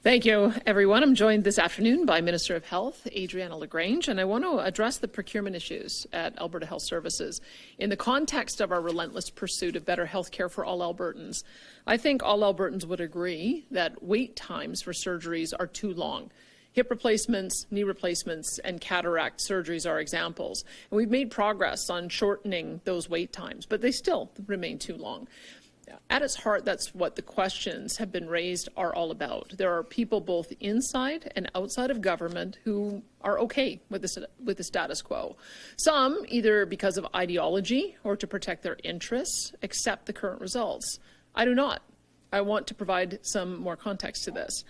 Thank you, everyone. I'm joined this afternoon by Minister of Health, Adriana LaGrange, and I want to address the procurement issues at Alberta Health Services in the context of our relentless pursuit of better health care for all Albertans. I think all Albertans would agree that wait times for surgeries are too long. Hip replacements, knee replacements, and cataract surgeries are examples. And we've made progress on shortening those wait times, but they still remain too long. At its heart, that's what the questions have been raised are all about. There are people both inside and outside of government who are okay with the status quo. Some, either because of ideology or to protect their interests, accept the current results. I do not. I want to provide some more context to this.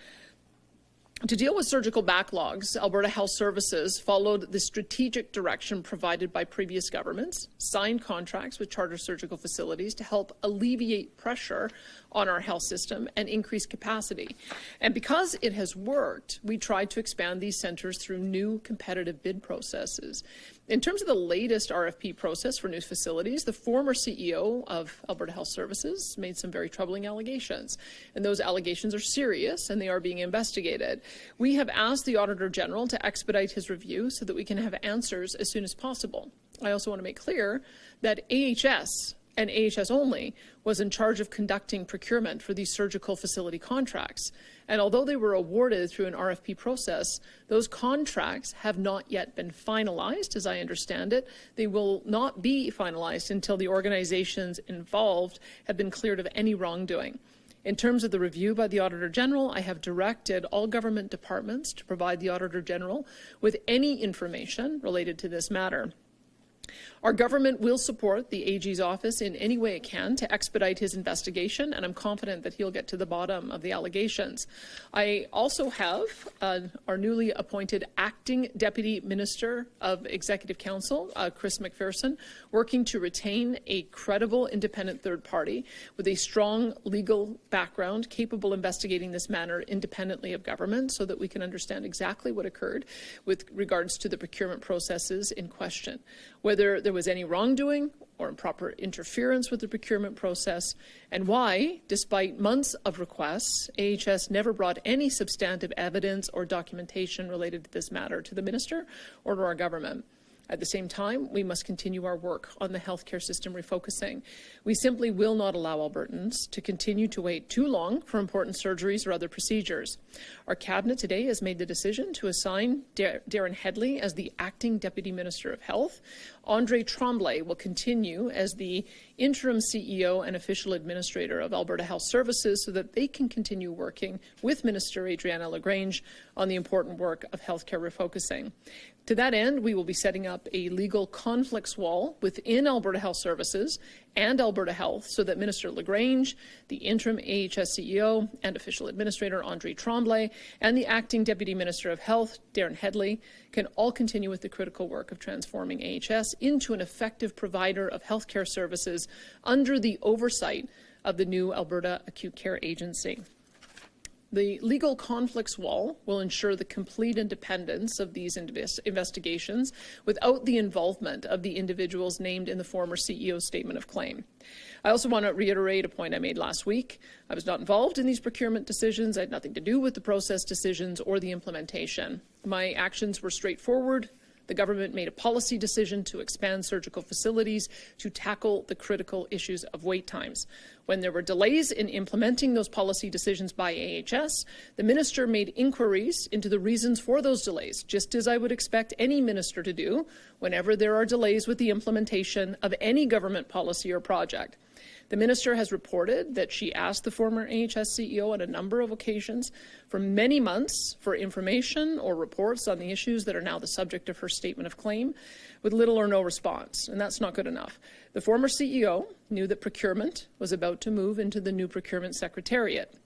To deal with surgical backlogs, Alberta Health Services followed the strategic direction provided by previous governments, signed contracts with charter surgical facilities to help alleviate pressure on our health system and increase capacity. And because it has worked, we tried to expand these centres through new competitive bid processes. In terms of the latest RFP process for new facilities, the former CEO of Alberta Health Services made some very troubling allegations, and those allegations are serious and they are being investigated. We have asked the Auditor General to expedite his review so that we can have answers as soon as possible. I also want to make clear that AHS and AHS only was in charge of conducting procurement for these surgical facility contracts. And although they were awarded through an RFP process, those contracts have not yet been finalized, as I understand it. They will not be finalized until the organizations involved have been cleared of any wrongdoing. In terms of the review by the Auditor General, I have directed all government departments to provide the Auditor General with any information related to this matter. Our government will support the AG's office in any way it can to expedite his investigation, and I'm confident that he'll get to the bottom of the allegations. I also have our newly appointed Acting Deputy Minister of Executive Council, Chris McPherson, working to retain a credible independent third party with a strong legal background capable of investigating this matter independently of government so that we can understand exactly what occurred with regards to the procurement processes in question, whether there was any wrongdoing or improper interference with the procurement process, and why, despite months of requests, AHS never brought any substantive evidence or documentation related to this matter to the Minister or to our government. At the same time, we must continue our work on the healthcare system refocusing. We simply will not allow Albertans to continue to wait too long for important surgeries or other procedures. Our Cabinet today has made the decision to assign Darren Headley as the Acting Deputy Minister of Health. Andre Tremblay will continue as the Interim CEO and Official Administrator of Alberta Health Services so that they can continue working with Minister Adriana LaGrange on the important work of healthcare refocusing. To that end, we will be setting up a legal conflicts wall within Alberta Health Services and Alberta Health so that Minister LaGrange, the interim AHS CEO and Official Administrator Andre Tremblay, and the Acting Deputy Minister of Health, Darren Headley, can all continue with the critical work of transforming AHS into an effective provider of healthcare services under the oversight of the new Alberta Acute Care Agency. The legal conflicts wall will ensure the complete independence of these investigations without the involvement of the individuals named in the former CEO's statement of claim. I also want to reiterate a point I made last week. I was not involved in these procurement decisions. I had nothing to do with the process decisions or the implementation. My actions were straightforward. The government made a policy decision to expand surgical facilities to tackle the critical issues of wait times. When there were delays in implementing those policy decisions by AHS, the minister made inquiries into the reasons for those delays, just as I would expect any minister to do whenever there are delays with the implementation of any government policy or project. The minister has reported that she asked the former AHS CEO on a number of occasions for many months for information or reports on the issues that are now the subject of her statement of claim, with little or no response, and that's not good enough. The former CEO knew that procurement was about to move into the new procurement secretariat.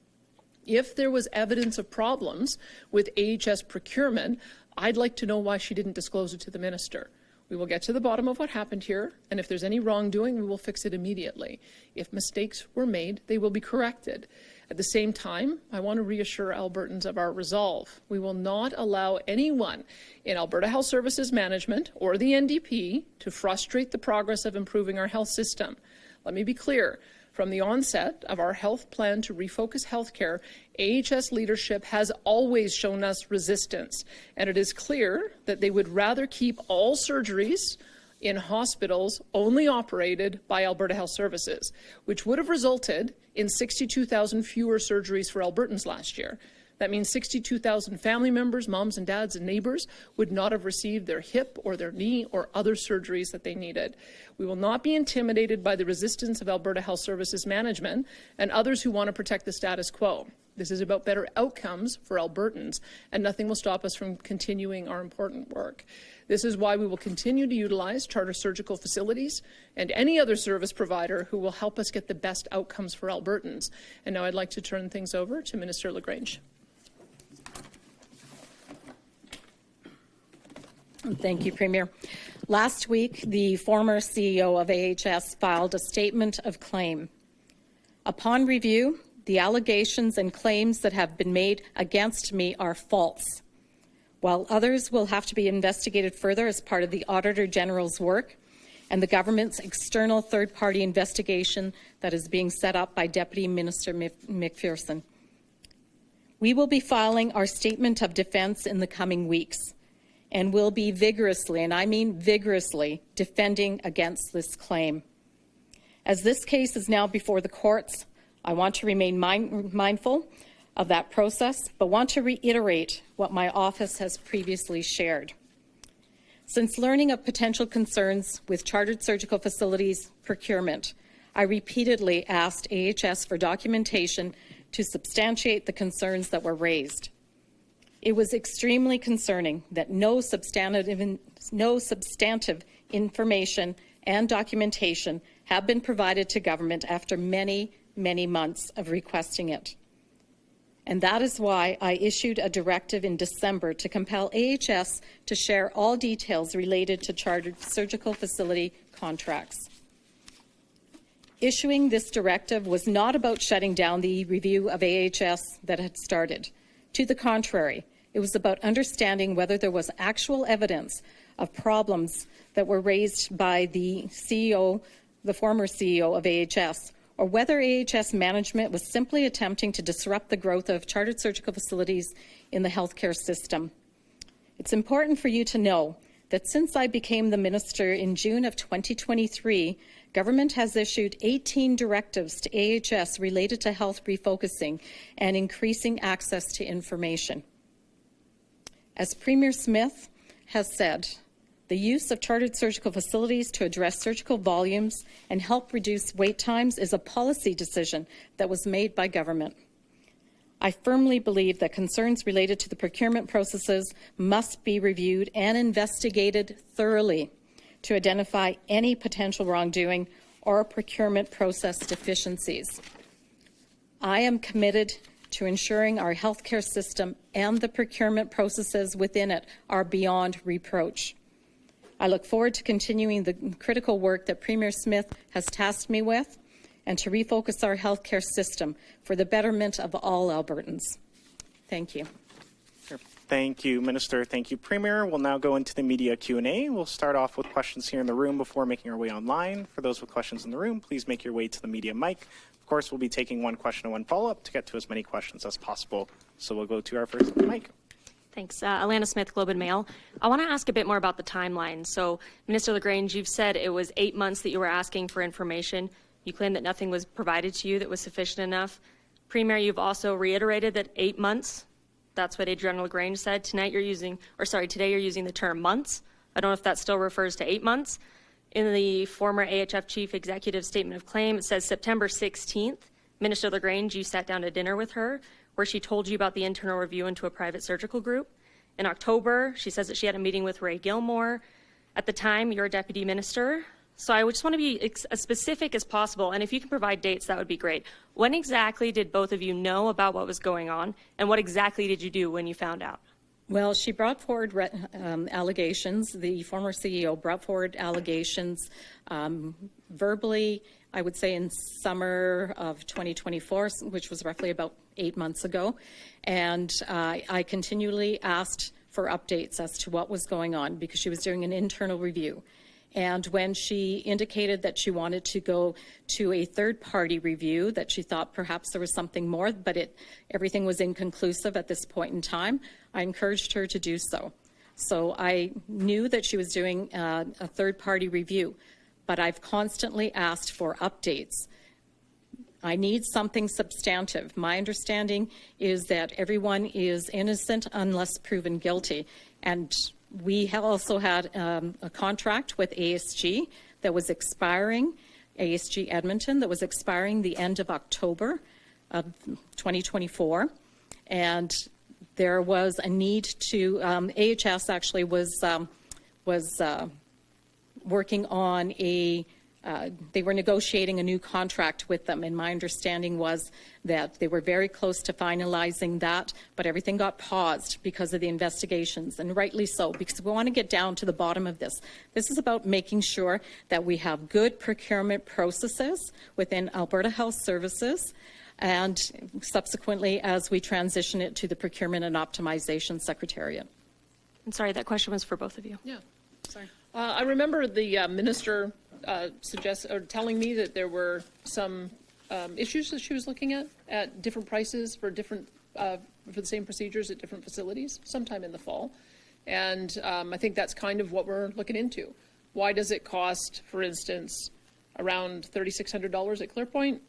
If there was evidence of problems with AHS procurement, I'd like to know why she didn't disclose it to the minister. We will get to the bottom of what happened here, and if there's any wrongdoing, we will fix it immediately. If mistakes were made, they will be corrected. At the same time, I want to reassure Albertans of our resolve. We will not allow anyone in Alberta Health Services Management or the NDP to frustrate the progress of improving our health system. Let me be clear. From the onset of our health plan to refocus healthcare, AHS leadership has always shown us resistance, and it is clear that they would rather keep all surgeries in hospitals only operated by Alberta Health Services, which would have resulted in 62,000 fewer surgeries for Albertans last year. That means 62,000 family members, moms and dads and neighbours would not have received their hip or their knee or other surgeries that they needed. We will not be intimidated by the resistance of Alberta Health Services management and others who want to protect the status quo. This is about better outcomes for Albertans, and nothing will stop us from continuing our important work. This is why we will continue to utilize charter surgical facilities and any other service provider who will help us get the best outcomes for Albertans. And now I'd like to turn things over to Minister LaGrange. Thank you, Premier. Last week, the former CEO of AHS filed a statement of claim. Upon review, the allegations and claims that have been made against me are false, while others will have to be investigated further as part of the Auditor General's work and the government's external third-party investigation that is being set up by Deputy Minister McPherson. We will be filing our statement of defence in the coming weeks, and will be vigorously, and I mean vigorously, defending against this claim. As this case is now before the courts, I want to remain mindful of that process, but want to reiterate what my office has previously shared. Since learning of potential concerns with chartered surgical facilities procurement, I repeatedly asked AHS for documentation to substantiate the concerns that were raised. It was extremely concerning that no substantive information and documentation have been provided to government after many months of requesting it. And that is why I issued a directive in December to compel AHS to share all details related to chartered surgical facility contracts. Issuing this directive was not about shutting down the review of AHS that had started. To the contrary, it was about understanding whether there was actual evidence of problems that were raised by the CEO, the former CEO of AHS, or whether AHS management was simply attempting to disrupt the growth of chartered surgical facilities in the healthcare system. It's important for you to know that since I became the minister in June of 2023, government has issued 18 directives to AHS related to health refocusing and increasing access to information. As Premier Smith has said, the use of chartered surgical facilities to address surgical volumes and help reduce wait times is a policy decision that was made by government. I firmly believe that concerns related to the procurement processes must be reviewed and investigated thoroughly to identify any potential wrongdoing or procurement process deficiencies. I am committed to ensuring our healthcare system and the procurement processes within it are beyond reproach. I look forward to continuing the critical work that Premier Smith has tasked me with and to refocus our healthcare system for the betterment of all Albertans. Thank you. Thank you, Minister. Thank you, Premier. We'll now go into the media Q&A. We'll start off with questions here in the room before making our way online. For those with questions in the room, please make your way to the media mic. Of course, we'll be taking one question and one follow-up to get to as many questions as possible. So we'll go to our first mic. Thanks. Alana Smith, Globe and Mail. I want to ask a bit more about the timeline. So, Minister LaGrange, you've said it was 8 months that you were asking for information. You claim that nothing was provided to you that was sufficient enough. Premier, you've also reiterated that 8 months. That's what Adriana LaGrange said. Today you're using the term months. I don't know if that still refers to 8 months. In the former AHF Chief Executive Statement of Claim, it says September 16th. Minister LaGrange, you sat down to dinner with her where she told you about the internal review into a private surgical group. In October, she says that she had a meeting with Ray Gilmore. At the time, you're a deputy minister. So I just want to be as specific as possible, and if you can provide dates, that would be great. When exactly did both of you know about what was going on, and what exactly did you do when you found out? Well, she brought forward allegations. The former CEO brought forward allegations verbally, I would say in summer of 2024, which was roughly about 8 months ago. And I continually asked for updates as to what was going on because she was doing an internal review. And when she indicated that she wanted to go to a third-party review, that she thought perhaps there was something more, but everything was inconclusive at this point in time, I encouraged her to do so. So I knew that she was doing a third-party review, but I've constantly asked for updates. I need something substantive. My understanding is that everyone is innocent unless proven guilty. And we also had a contract with ASG that was expiring, ASG Edmonton, that was expiring the end of October of 2024. And there was a need to, AHS actually was working on they were negotiating a new contract with them, and my understanding was that they were very close to finalizing that, but everything got paused because of the investigations, and rightly so, because we want to get down to the bottom of this. This is about making sure that we have good procurement processes within Alberta Health Services, and subsequently as we transition it to the Procurement and Optimization Secretariat. I'm sorry, that question was for both of you. Yeah, sorry. I remember the minister telling me that there were some issues that she was looking at different prices for different for the same procedures at different facilities sometime in the fall, and I think that's kind of what we're looking into. Why does it cost, for instance, around $3,600 at Clearpoint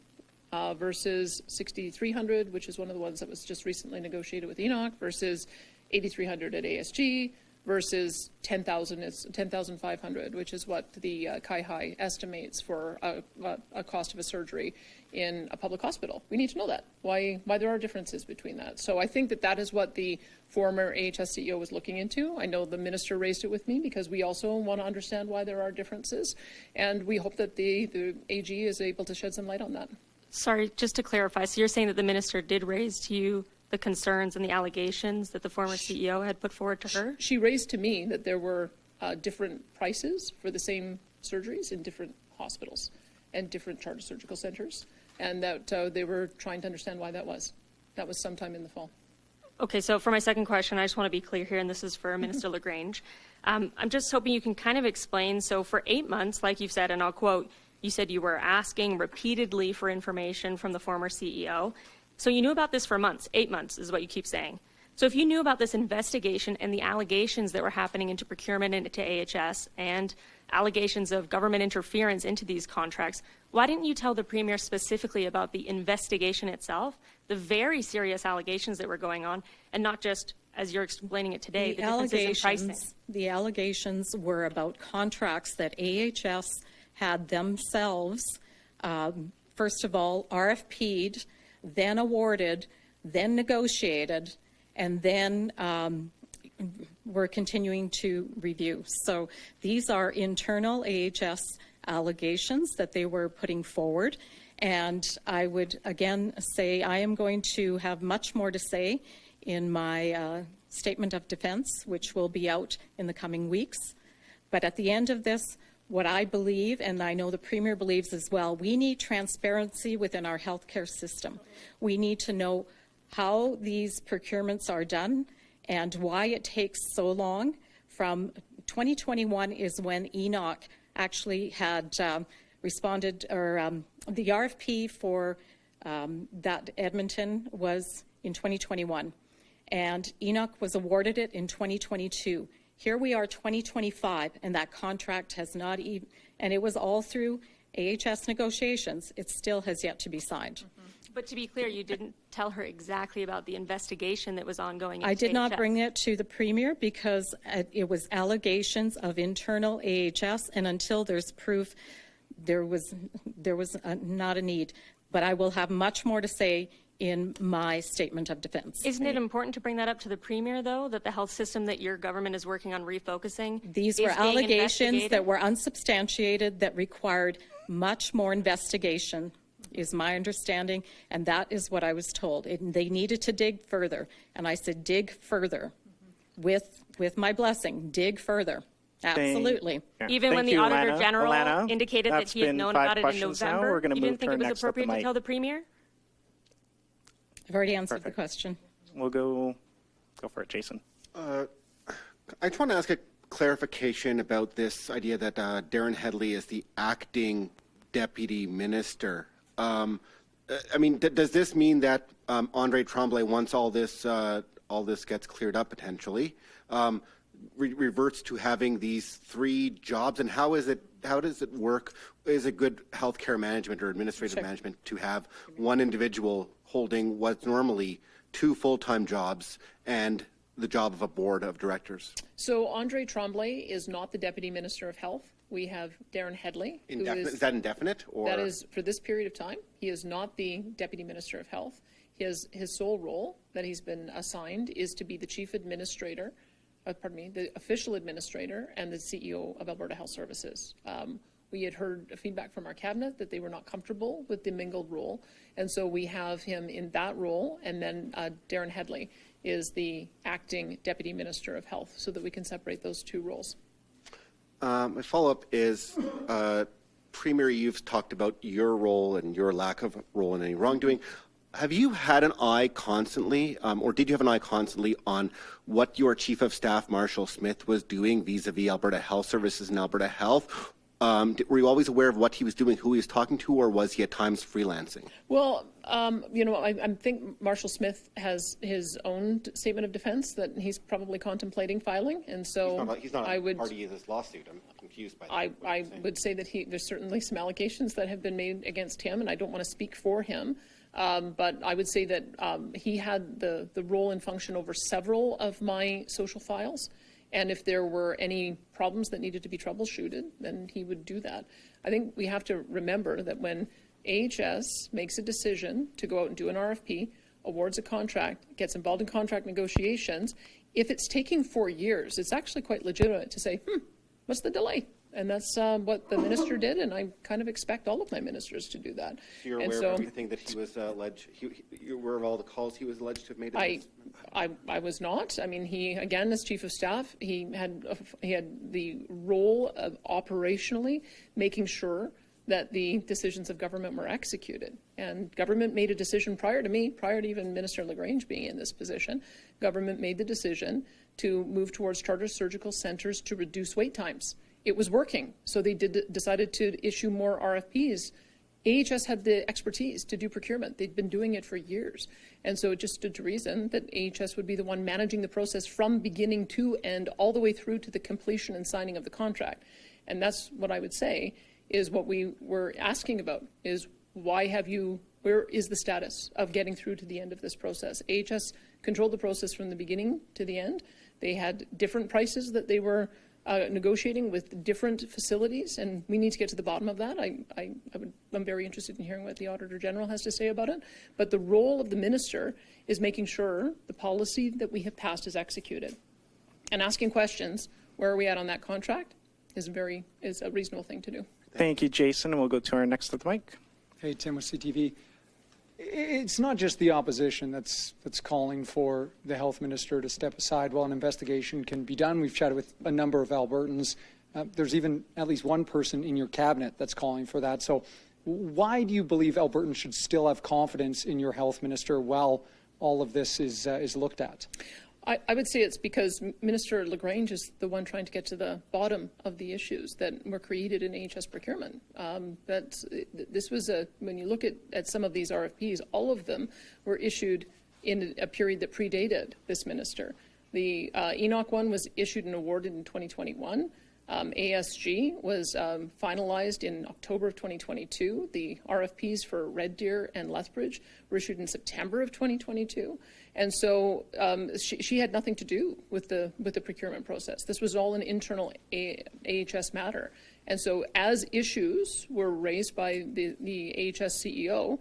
versus $6,300, which is one of the ones that was just recently negotiated with Enoch, versus $8,300 at ASG? Versus 10,500, which is what the CIHI estimates for a cost of a surgery in a public hospital. We need to know that, why there are differences between that. So I think that is what the former AHS CEO was looking into. I know the minister raised it with me because we also want to understand why there are differences, and we hope that the AG is able to shed some light on that. Sorry, just to clarify, so you're saying that the minister did raise to you the concerns and the allegations that the former CEO had put forward to her? She raised to me that there were different prices for the same surgeries in different hospitals and different chartered surgical centers, and that they were trying to understand why that was. That was sometime in the fall. Okay, so for my second question, I just want to be clear here, and this is for Minister LaGrange. I'm just hoping you can kind of explain, so for 8 months, like you've said, and I'll quote, you said you were asking repeatedly for information from the former CEO. So you knew about this for months, 8 months is what you keep saying. So if you knew about this investigation and the allegations that were happening into procurement and into AHS and allegations of government interference into these contracts, why didn't you tell the Premier specifically about the investigation itself, the very serious allegations that were going on, and not just, as you're explaining it today, the differences in pricing? The allegations were about contracts that AHS had themselves, first of all, RFP'd, then awarded, then negotiated, and then we're continuing to review. So these are internal AHS allegations that they were putting forward. And I would again say I am going to have much more to say in my statement of defense, which will be out in the coming weeks. But at the end of this, what I believe, and I know the Premier believes as well, we need transparency within our healthcare system. We need to know how these procurements are done and why it takes so long. From 2021 is when Enoch actually had responded, or the RFP for that Edmonton was in 2021, and Enoch was awarded it in 2022. Here we are 2025, and that contract has not even, and it was all through AHS negotiations. It still has yet to be signed. But to be clear, you didn't tell her exactly about the investigation that was ongoing. I did not bring it to the Premier because it was allegations of internal AHS, and until there's proof, there was not a need. But I will have much more to say in my statement of defense. Isn't it important to bring that up to the Premier, though, that the health system that your government is working on refocusing? These were allegations that were unsubstantiated, that required much more investigation, is my understanding, and that is what I was told. They needed to dig further, and I said, dig further, with my blessing, dig further. Absolutely. Even when the Auditor General indicated that he had known about it in November, you didn't think it was appropriate to tell the Premier? I've already answered the question. We'll go for it, Jason. I just want to ask a clarification about this idea that Darren Headley is the acting deputy minister. I mean, does this mean that Andre Tremblay, once all this gets cleared up potentially, reverts to having these 3 jobs? And how does it work? Is it good healthcare management or administrative management to have one individual holding what's normally 2 full-time jobs and the job of a board of directors? So Andre Tremblay is not the Deputy Minister of Health. We have Darren Headley. Is that indefinite? Or? That is for this period of time. He is not the Deputy Minister of Health. His sole role that he's been assigned is to be the Chief Administrator, the official administrator and the CEO of Alberta Health Services. We had heard feedback from our cabinet that they were not comfortable with the mingled role, and so we have him in that role, and then Darren Headley is the acting Deputy Minister of Health, so that we can separate those 2 roles. My follow-up is, Premier, you've talked about your role and your lack of role in any wrongdoing. Have you had an eye constantly, or did you have an eye constantly on what your Chief of Staff, Marshall Smith, was doing vis-a-vis Alberta Health Services and Alberta Health? Were you always aware of what he was doing, who he was talking to, or was he at times freelancing? Well, I think Marshall Smith has his own statement of defense that he's probably contemplating filing, and so he's not a party in this lawsuit. I'm confused by that. I would say that there's certainly some allegations that have been made against him, and I don't want to speak for him. But I would say that he had the role and function over several of my social files. And if there were any problems that needed to be troubleshooted, then he would do that. I think we have to remember that when AHS makes a decision to go out and do an RFP, awards a contract, gets involved in contract negotiations, if it's taking 4 years, it's actually quite legitimate to say, what's the delay? And that's what the minister did, and I kind of expect all of my ministers to do that. So you're aware of everything that he was alleged, you're aware of all the calls he was alleged to have made? I was not. I mean, he, again, as Chief of Staff, he had the role of operationally making sure that the decisions of government were executed. And government made a decision prior to me, prior to even Minister LaGrange being in this position, government made the decision to move towards charter surgical centres to reduce wait times. It was working, so they decided to issue more RFPs. AHS had the expertise to do procurement. They'd been doing it for years. And so it just stood to reason that AHS would be the one managing the process from beginning to end, all the way through to the completion and signing of the contract. And that's what I would say is what we were asking about, is where is the status of getting through to the end of this process? AHS controlled the process from the beginning to the end. They had different prices that they were negotiating with different facilities, and we need to get to the bottom of that. I'm very interested in hearing what the Auditor General has to say about it. But the role of the minister is making sure the policy that we have passed is executed. And asking questions, where are we at on that contract, is a reasonable thing to do. Thank you, Jason. And we'll go to our next with Mike. Hey, Tim with CTV. It's not just the opposition that's calling for the health minister to step aside while an investigation can be done. We've chatted with a number of Albertans. There's even at least one person in your cabinet that's calling for that. So why do you believe Albertans should still have confidence in your health minister while all of this is looked at? I would say it's because Minister LaGrange is the one trying to get to the bottom of the issues that were created in AHS procurement. This was when you look at some of these RFPs, all of them were issued in a period that predated this minister. The Enoch one was issued and awarded in 2021. ASG was finalized in October of 2022. The RFPs for Red Deer and Lethbridge were issued in September of 2022. And so she had nothing to do with the procurement process. This was all an internal AHS matter. And so as issues were raised by the AHS CEO,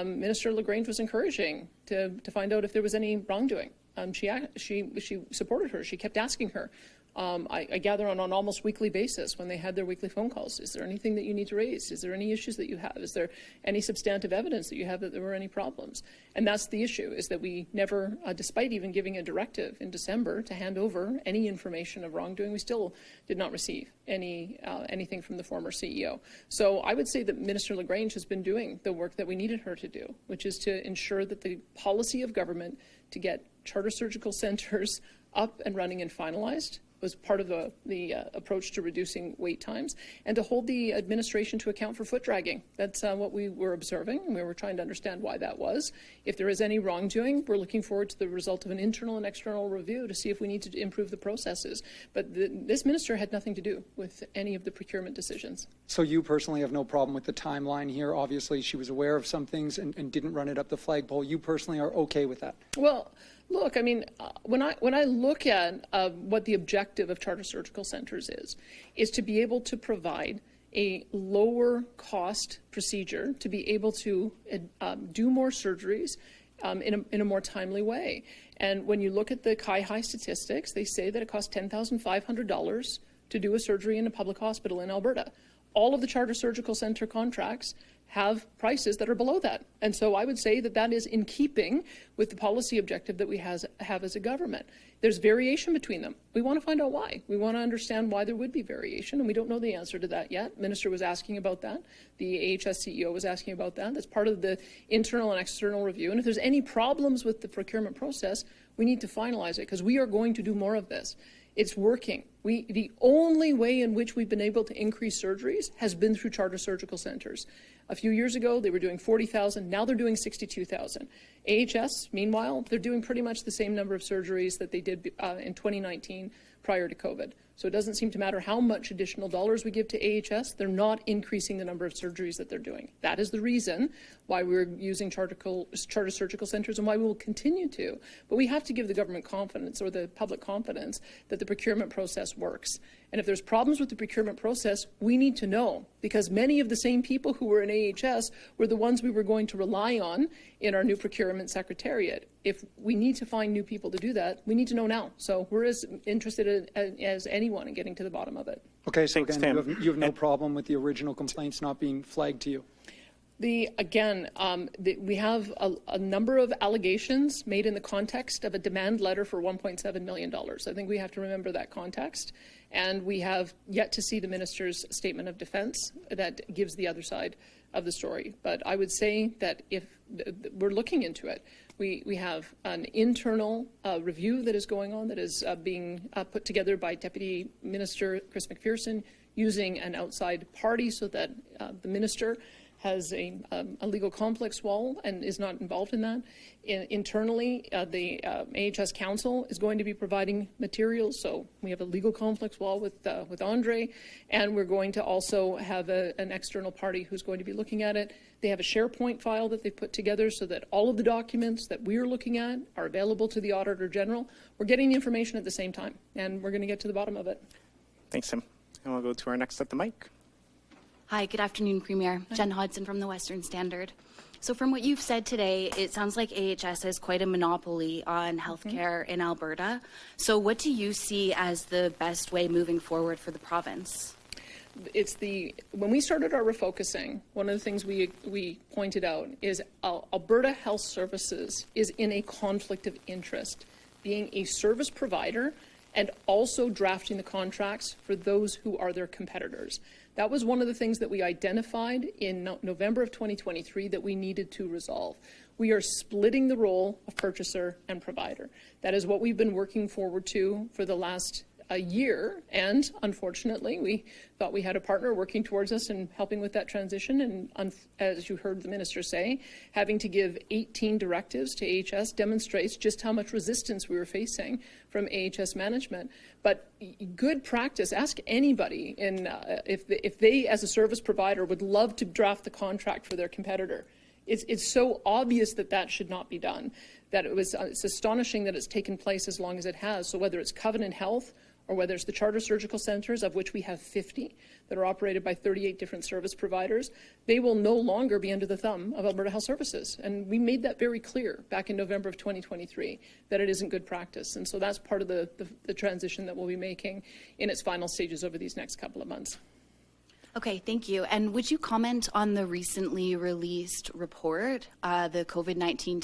Minister LaGrange was encouraging to find out if there was any wrongdoing. She supported her. She kept asking her. I gather on an almost weekly basis when they had their weekly phone calls. Is there anything that you need to raise? Is there any issues that you have? Is there any substantive evidence that you have that there were any problems? And that's the issue, is that we never, despite even giving a directive in December to hand over any information of wrongdoing, we still did not receive anything from the former CEO. So I would say that Minister LaGrange has been doing the work that we needed her to do, which is to ensure that the policy of government to get charter surgical centres up and running and finalized was part of the approach to reducing wait times, and to hold the administration to account for foot dragging. That's what we were observing, and we were trying to understand why that was. If there is any wrongdoing, we're looking forward to the result of an internal and external review to see if we need to improve the processes. But this minister had nothing to do with any of the procurement decisions. So you personally have no problem with the timeline here? Obviously, she was aware of some things and didn't run it up the flagpole. You personally are okay with that? Well, look, I mean, when I look at what the objective of charter surgical centres is to be able to provide a lower cost procedure, to be able to do more surgeries in a more timely way. And when you look at the High statistics, they say that it costs $10,500 to do a surgery in a public hospital in Alberta. All of the charter surgical centre contracts have prices that are below that. And so I would say that that is in keeping with the policy objective that we have as a government. There's variation between them. We want to find out why. We want to understand why there would be variation, and we don't know the answer to that yet. Minister was asking about that. The AHS CEO was asking about that. That's part of the internal and external review. And if there's any problems with the procurement process, we need to finalize it, because we are going to do more of this. It's working. The only way in which we've been able to increase surgeries has been through charter surgical centres. A few years ago, they were doing 40,000. Now they're doing 62,000. AHS, meanwhile, they're doing pretty much the same number of surgeries that they did in 2019 prior to COVID. So it doesn't seem to matter how much additional dollars we give to AHS, they're not increasing the number of surgeries that they're doing. That is the reason why we're using charter surgical centres and why we will continue to. But we have to give the government confidence, or the public confidence, that the procurement process works. And if there's problems with the procurement process, we need to know, because many of the same people who were in AHS were the ones we were going to rely on in our new procurement secretariat. If we need to find new people to do that, we need to know now. So we're as interested as anyone in getting to the bottom of it. Okay, so again, you have no problem with the original complaints not being flagged to you? We have a number of allegations made in the context of a demand letter for $1.7 million. I think we have to remember that context. And we have yet to see the minister's statement of defense that gives the other side of the story. But I would say that if we're looking into it, we have an internal review that is going on, that is being put together by Deputy Minister Chris McPherson, using an outside party so that the minister has a legal complex wall and is not involved in that. Internally, the AHS Council is going to be providing materials, so we have a legal complex wall with Andre, and we're going to also have an external party who's going to be looking at it. They have a SharePoint file that they put together so that all of the documents that we're looking at are available to the Auditor General. We're getting the information at the same time, and we're going to get to the bottom of it. Thanks, Tim. And we'll go to our next at the mic. Hi, good afternoon, Premier. Jen Hodson from the Western Standard. So from what you've said today, it sounds like AHS has quite a monopoly on healthcare in Alberta. So what do you see as the best way moving forward for the province? When we started our refocusing, one of the things we pointed out is Alberta Health Services is in a conflict of interest, being a service provider and also drafting the contracts for those who are their competitors. That was one of the things that we identified in November of 2023 that we needed to resolve. We are splitting the role of purchaser and provider. That is what we've been working forward to for the last year, and unfortunately we thought we had a partner working towards us and helping with that transition, and as you heard the minister say, having to give 18 directives to AHS demonstrates just how much resistance we were facing from AHS management. But good practice, ask anybody if they as a service provider would love to draft the contract for their competitor. It's so obvious that should not be done, that it's astonishing that it's taken place as long as it has. So whether it's Covenant Health or whether it's the charter surgical centres, of which we have 50 that are operated by 38 different service providers, they will no longer be under the thumb of Alberta Health Services. And we made that very clear back in November of 2023, that it isn't good practice. And so that's part of the transition that we'll be making in its final stages over these next couple of months. Okay, thank you. And would you comment on the recently released report, the COVID-19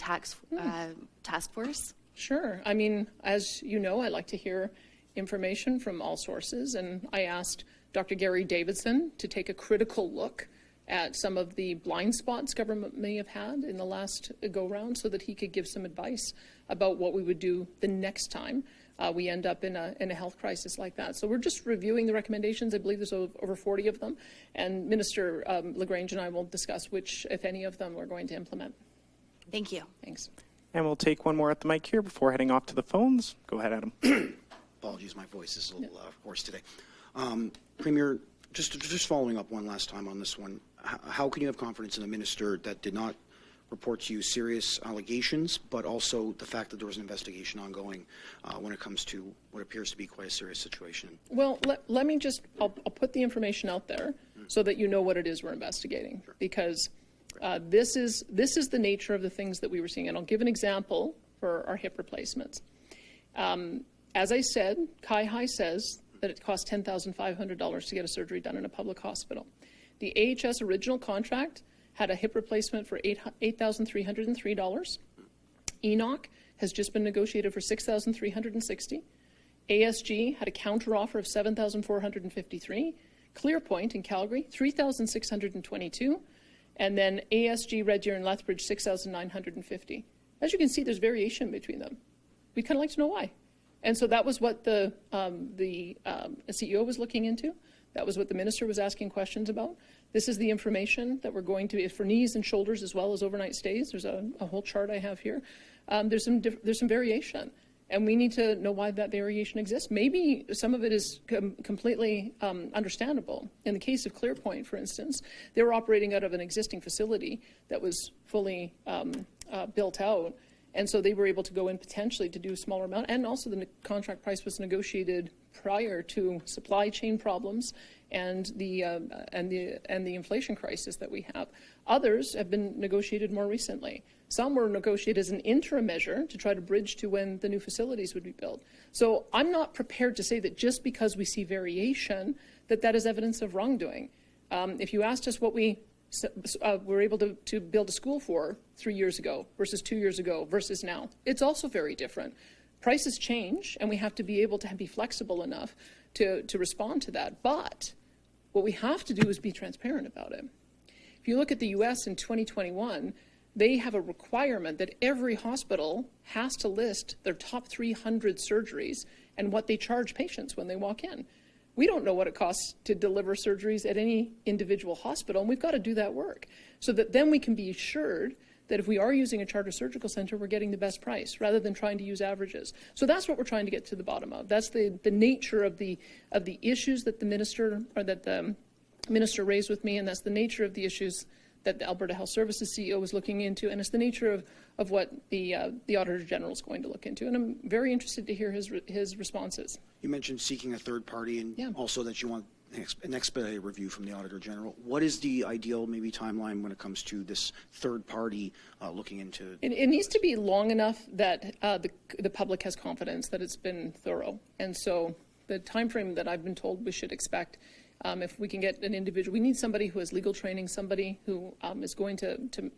task force? Sure. I mean, as you know, I like to hear information from all sources, and I asked Dr. Gary Davidson to take a critical look at some of the blind spots government may have had in the last go-round so that he could give some advice about what we would do the next time we end up in a health crisis like that. So we're just reviewing the recommendations. I believe there's over 40 of them, and Minister LaGrange and I will discuss which, if any of them, we're going to implement. Thank you. Thanks. And we'll take one more at the mic here before heading off to the phones. Go ahead, Adam. Apologies, my voice is a little hoarse today. Premier, just following up one last time on this one, how can you have confidence in a minister that did not report to you serious allegations, but also the fact that there was an investigation ongoing when it comes to what appears to be quite a serious situation? Well, let me just, I'll put the information out there so that you know what it is we're investigating, because this is the nature of the things that we were seeing. And I'll give an example for our hip replacements. As I said, Kai says that it costs $10,500 to get a surgery done in a public hospital. The AHS original contract had a hip replacement for $8,303. Enoch has just been negotiated for $6,360. ASG had a counteroffer of $7,453. ClearPoint in Calgary, $3,622. And then ASG, Red Deer, and Lethbridge, $6,950. As you can see, there's variation between them. We'd kind of like to know why. And so that was what the CEO was looking into. That was what the minister was asking questions about. This is the information that we're going to, for knees and shoulders as well as overnight stays. There's a whole chart I have here. There's some variation, and we need to know why that variation exists. Maybe some of it is completely understandable. In the case of ClearPoint, for instance, they were operating out of an existing facility that was fully built out, and so they were able to go in potentially to do a smaller amount. And also the contract price was negotiated prior to supply chain problems and the inflation crisis that we have. Others have been negotiated more recently. Some were negotiated as an interim measure to try to bridge to when the new facilities would be built. So I'm not prepared to say that just because we see variation, that is evidence of wrongdoing. If you asked us what we were able to build a school for 3 years ago versus 2 years ago versus now, it's also very different. Prices change, and we have to be able to be flexible enough to respond to that. But what we have to do is be transparent about it. If you look at the U.S. in 2021, they have a requirement that every hospital has to list their top 300 surgeries and what they charge patients when they walk in. We don't know what it costs to deliver surgeries at any individual hospital, and we've got to do that work so that then we can be assured that if we are using a charter surgical center, we're getting the best price rather than trying to use averages. So that's what we're trying to get to the bottom of. That's the nature of the issues that the minister raised with me, and that's the nature of the issues that the Alberta Health Services CEO is looking into, and it's the nature of what the Auditor General is going to look into. And I'm very interested to hear his responses. You mentioned seeking a third party, and also that you want an expedited review from the Auditor General. What is the ideal maybe timeline when it comes to this third party looking into? It needs to be long enough that the public has confidence that it's been thorough. And so the time frame that I've been told we should expect, if we can get an individual, we need somebody who has legal training, somebody who is going to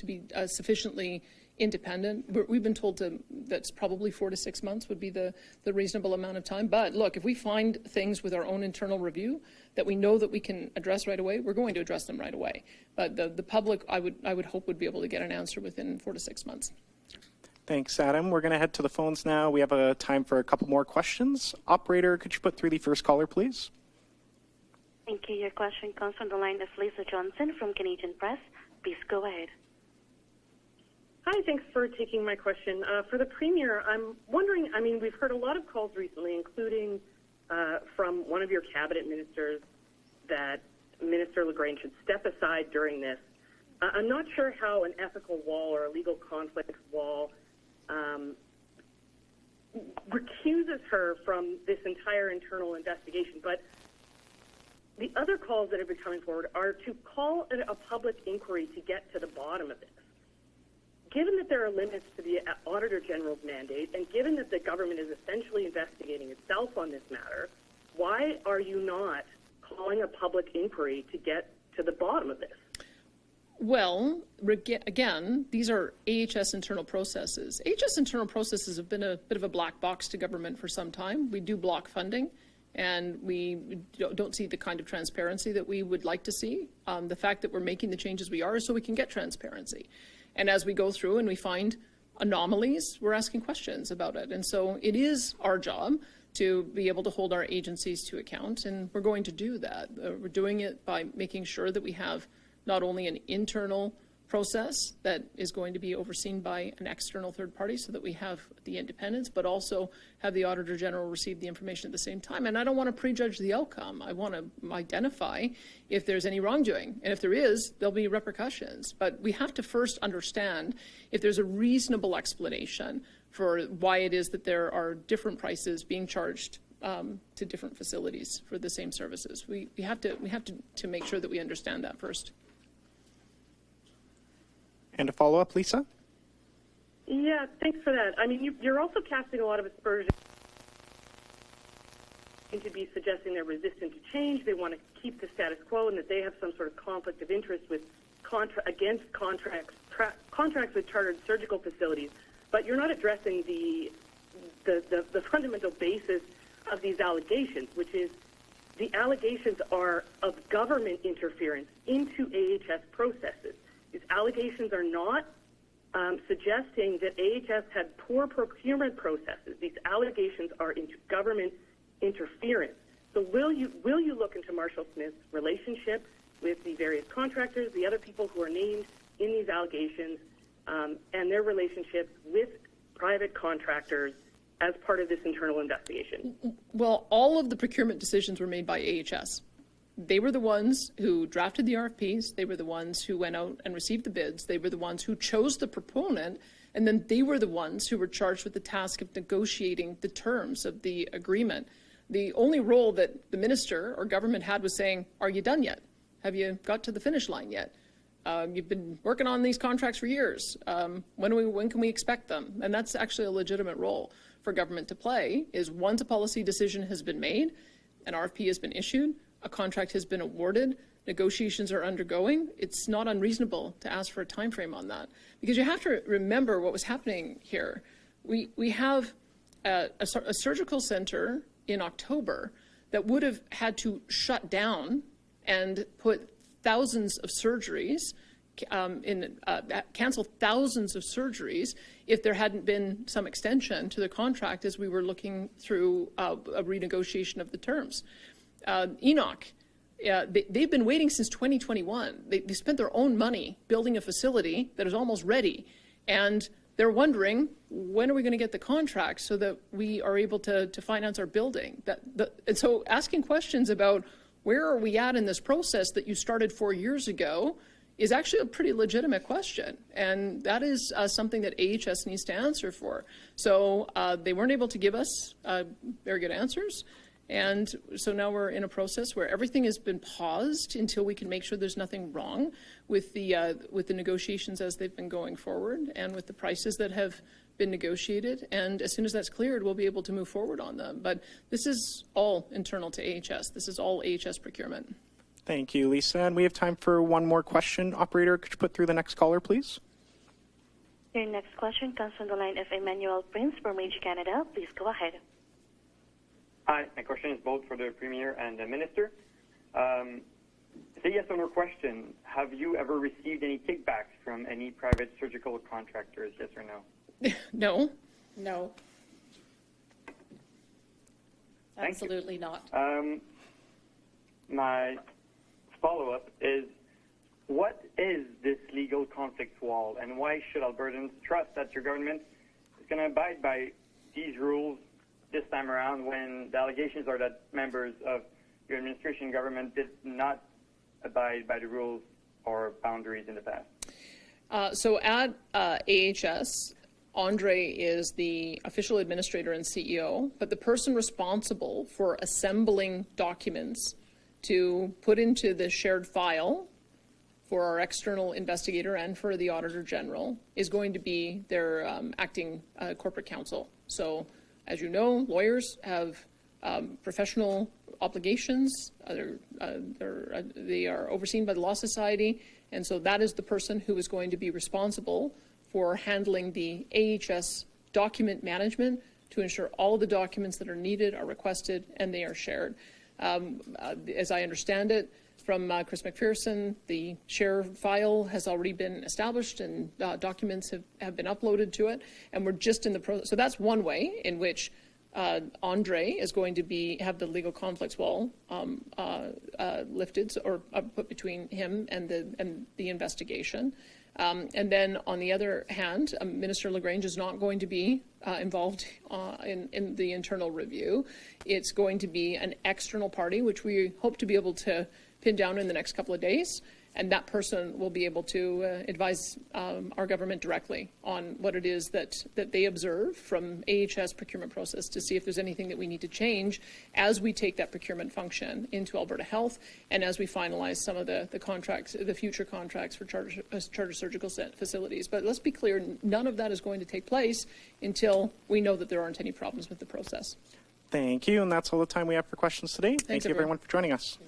be sufficiently independent. We've been told that's probably 4 to 6 months would be the reasonable amount of time. But look, if we find things with our own internal review that we know that we can address right away, we're going to address them right away. But the public, I would hope, would be able to get an answer within 4 to 6 months. Thanks, Adam. We're going to head to the phones now. We have time for a couple more questions. Operator, could you put through the first caller, please? Thank you. Your question comes from the line of Lisa Johnson from Canadian Press. Please go ahead. Hi, thanks for taking my question. For the Premier, I'm wondering, we've heard a lot of calls recently, including from one of your cabinet ministers, that Minister LaGrange should step aside during this. I'm not sure how an ethical wall or a legal conflicts wall recuses her from this entire internal investigation, but the other calls that have been coming forward are to call a public inquiry to get to the bottom of this. Given that there are limits to the Auditor General's mandate, and given that the government is essentially investigating itself on this matter, why are you not calling a public inquiry to get to the bottom of this? Well, again, these are AHS internal processes. AHS internal processes have been a bit of a black box to government for some time. We do block funding, and we don't see the kind of transparency that we would like to see. The fact that we're making the changes we are is so we can get transparency. And as we go through and we find anomalies, we're asking questions about it. And so it is our job to be able to hold our agencies to account, and we're going to do that. We're doing it by making sure that we have not only an internal process that is going to be overseen by an external third party so that we have the independence, but also have the Auditor General receive the information at the same time. And I don't want to prejudge the outcome. I want to identify if there's any wrongdoing. And if there is, there'll be repercussions. But we have to first understand if there's a reasonable explanation for why it is that there are different prices being charged to different facilities for the same services. We have to make sure that we understand that first. And a follow-up, Lisa? Yeah, thanks for that. I mean, you're also casting a lot of aspersions to be suggesting they're resistant to change, they want to keep the status quo, and that they have some sort of conflict of interest with against contracts with chartered surgical facilities. But you're not addressing the fundamental basis of these allegations, which is the allegations are of government interference into AHS processes. These allegations are not suggesting that AHS had poor procurement processes. These allegations are into government interference. So will you look into Marshall Smith's relationship with the various contractors, the other people who are named in these allegations, and their relationships with private contractors as part of this internal investigation? Well, all of the procurement decisions were made by AHS. They were the ones who drafted the RFPs. They were the ones who went out and received the bids. They were the ones who chose the proponent. And then they were the ones who were charged with the task of negotiating the terms of the agreement. The only role that the minister or government had was saying, are you done yet? Have you got to the finish line yet? You've been working on these contracts for years. When can we expect them? And that's actually a legitimate role for government to play, is once a policy decision has been made, an RFP has been issued, a contract has been awarded, negotiations are undergoing, it's not unreasonable to ask for a time frame on that. Because you have to remember what was happening here. We have a surgical center in October that would have had to shut down and put thousands of surgeries, cancel thousands of surgeries if there hadn't been some extension to the contract as we were looking through a renegotiation of the terms. Enoch, they've been waiting since 2021. They spent their own money building a facility that is almost ready, and they're wondering, when are we going to get the contract so that we are able to finance our building? And so asking questions about where are we at in this process that you started 4 years ago is actually a pretty legitimate question. And that is something that AHS needs to answer for. So they weren't able to give us very good answers. And so now we're in a process where everything has been paused until we can make sure there's nothing wrong with the negotiations as they've been going forward and with the prices that have been negotiated. And as soon as that's cleared, we'll be able to move forward on them. But this is all internal to AHS. This is all AHS procurement. Thank you, Lisa. And we have time for one more question. Operator, could you put through the next caller, please? Your next question comes from the line of Emmanuel Prince from Rage Canada. Please go ahead. Hi, my question is both for the Premier and the Minister. It's a yes or no question. Have you ever received any kickbacks from any private surgical contractors, yes or no? No. No. Thank you. Absolutely not. My follow-up is, what is this legal conflict wall, and why should Albertans trust that your government is going to abide by these rules this time around when the allegations are that members of your administration government did not abide by the rules or boundaries in the past? So at AHS, Andre is the official administrator and CEO, but the person responsible for assembling documents to put into the shared file for our external investigator and for the Auditor General is going to be their acting corporate counsel. So, as you know, lawyers have professional obligations. They are overseen by the Law Society, and so that is the person who is going to be responsible for handling the AHS document management to ensure all of the documents that are needed are requested and they are shared. As I understand it, from Chris McPherson. The share file has already been established and documents have been uploaded to it. And we're just in the process. So that's one way in which Andre is going to have the legal conflicts wall lifted or put between him and the investigation. And then on the other hand, Minister LaGrange is not going to be involved in the internal review. It's going to be an external party, which we hope to be able to pin down in the next couple of days. And that person will be able to advise our government directly on what it is that they observe from AHS procurement process to see if there's anything that we need to change as we take that procurement function into Alberta Health and as we finalize some of the contracts, the future contracts for charter surgical facilities. But let's be clear, none of that is going to take place until we know that there aren't any problems with the process. Thank you, and that's all the time we have for questions today. Thank you, everyone, for joining us.